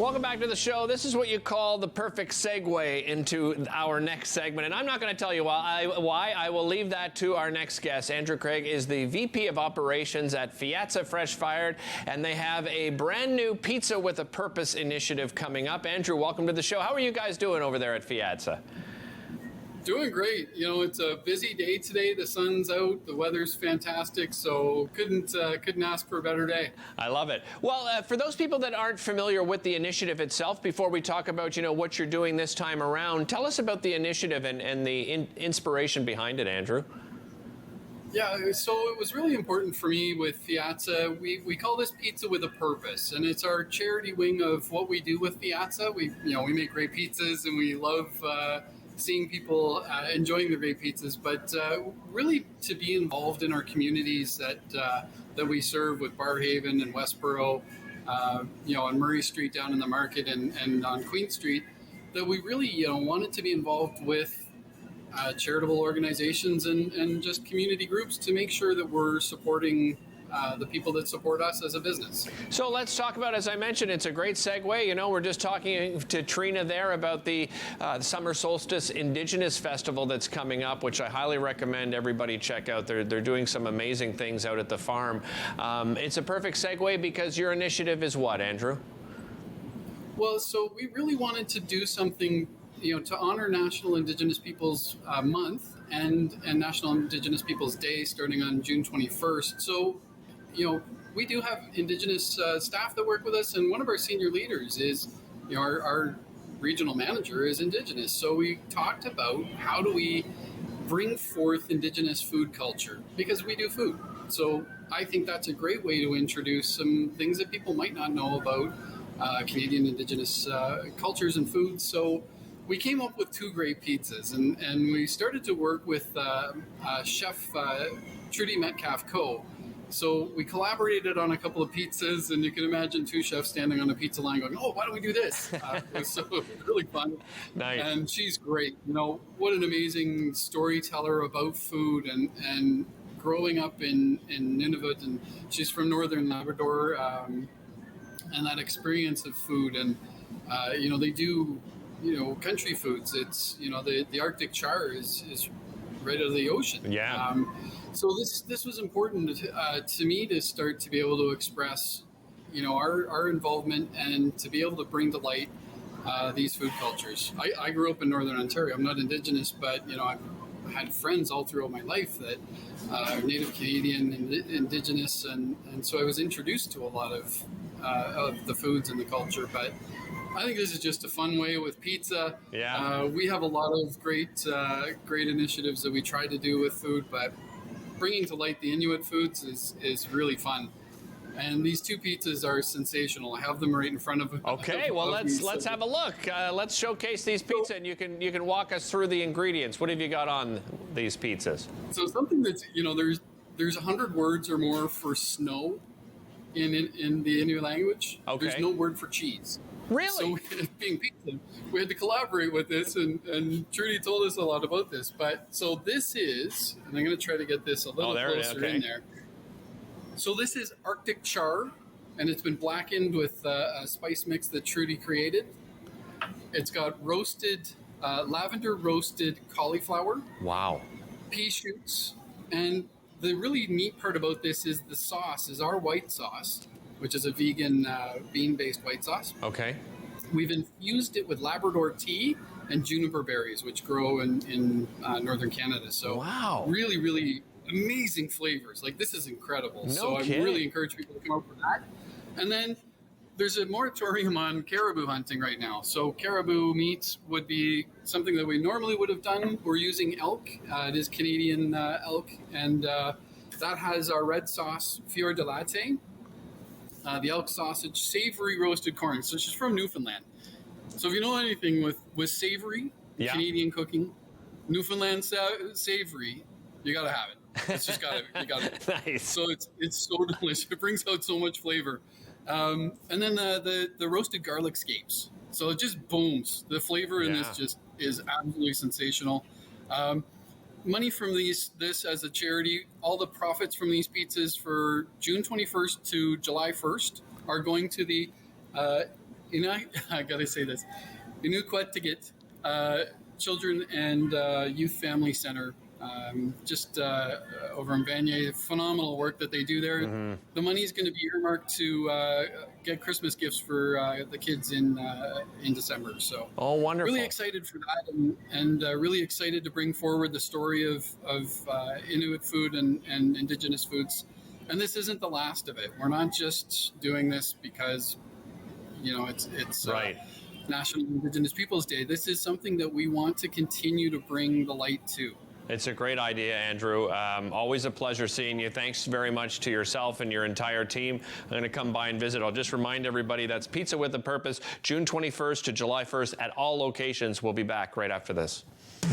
Welcome back to the show. This is what you call the perfect segue into our next segment. And I'm not going to tell you why. I will leave that to our next guest. Andrew Craig is the VP of Operations at Piazza Fresh Fired, and they have a brand new Pizza with a Purpose initiative coming up. Andrew, welcome to the show. How are you guys doing over there at Piazza? Doing great. You know, it's a busy day today. The sun's out, the weather's fantastic, so couldn't ask for a better day. I love it. Well, for those people that aren't familiar with the initiative itself, before we talk about, what you're doing this time around, tell us about the initiative and the inspiration behind it, Andrew. Yeah, so it was really important for me with Piazza. We call this Pizza with a Purpose, and it's our charity wing of what we do with Piazza. We make great pizzas, and we love seeing people enjoying the great pizzas, but really to be involved in our communities that we serve with Barhaven and Westboro, on Murray Street down in the market and on Queen Street, that we really wanted to be involved with charitable organizations and just community groups to make sure that we're supporting the people that support us as a business. So let's talk about, as I mentioned, it's a great segue. We're just talking to Trina there about the Summer Solstice Indigenous Festival that's coming up, which I highly recommend everybody check out. They're doing some amazing things out at the farm. It's a perfect segue because your initiative is what, Andrew? Well, so we really wanted to do something to honor National Indigenous Peoples Month and National Indigenous Peoples Day starting on June 21st. So, we do have Indigenous staff that work with us, and one of our senior leaders is, our regional manager is Indigenous. So we talked about how do we bring forth Indigenous food culture, because we do food. So I think that's a great way to introduce some things that people might not know about Canadian Indigenous cultures and foods. So we came up with two great pizzas, and we started to work with Chef Trudy Metcalf Co. So we collaborated on a couple of pizzas, and you can imagine two chefs standing on a pizza line going, "Oh, why don't we do this?" It was really fun. Nice. And she's great. What an amazing storyteller about food and growing up in Nunavut, and she's from Northern Labrador, and that experience of food. And, they do country foods. It's, the Arctic char is right out of the ocean. Yeah. So this was important to me to start to be able to express, our involvement and to be able to bring to light these food cultures. I grew up in Northern Ontario. I'm not Indigenous, but, I've had friends all throughout my life that are Native Canadian and Indigenous, and so I was introduced to a lot of the foods and the culture. But I think this is just a fun way with pizza. Yeah. We have a lot of great initiatives that we try to do with food, but bringing to light the Inuit foods is really fun. And these two pizzas are sensational. I have them right in front of me. Okay, well let's have a look. Let's showcase these pizzas, and you can walk us through the ingredients. What have you got on these pizzas? So something that's there's 100 words or more for snow in the Inuit language. Okay. There's no word for cheese. Really? So being pizza, we had to collaborate with this, and Trudy told us a lot about this. But so this is, and I'm going to try to get this a little closer in there. So this is Arctic char, and it's been blackened with a spice mix that Trudy created. It's got roasted, lavender roasted cauliflower. Wow. Pea shoots, and the really neat part about this is the sauce is our white sauce, which is a vegan bean-based white sauce. Okay. We've infused it with Labrador tea and juniper berries, which grow in northern Canada. So wow. Really, really amazing flavors. Like, this is incredible. No I kidding. really encourage people to come up with that. And then there's a moratorium on caribou hunting right now. So caribou meat would be something that we normally would have done. We're using elk. It is Canadian elk. And that has our red sauce, Fior de Latte. The elk sausage, savory roasted corn. So she's from Newfoundland. So if you know anything with savory Canadian cooking, Newfoundland savory, you got to have it. It's just got to, you got it. Nice. So it's so delicious. It brings out so much flavor. And then the roasted garlic scapes. So it just booms. The flavor in this just is absolutely sensational. Money from this as a charity, all the profits from these pizzas for June 21st to July 1st are going to the I gotta say this. Inuktitut, Children and Youth Family Center, just over in Vanier. Phenomenal work that they do there. The money is going to be earmarked to get Christmas gifts for the kids in December. So, oh, wonderful! Really excited for that, and really excited to bring forward the story of Inuit food and Indigenous foods. And this isn't the last of it. We're not just doing this because, it's right. National Indigenous Peoples Day. This is something that we want to continue to bring the light to. It's a great idea, Andrew. Always a pleasure seeing you. Thanks very much to yourself and your entire team. I'm going to come by and visit. I'll just remind everybody that's Pizza with a Purpose, June 21st to July 1st at all locations. We'll be back right after this.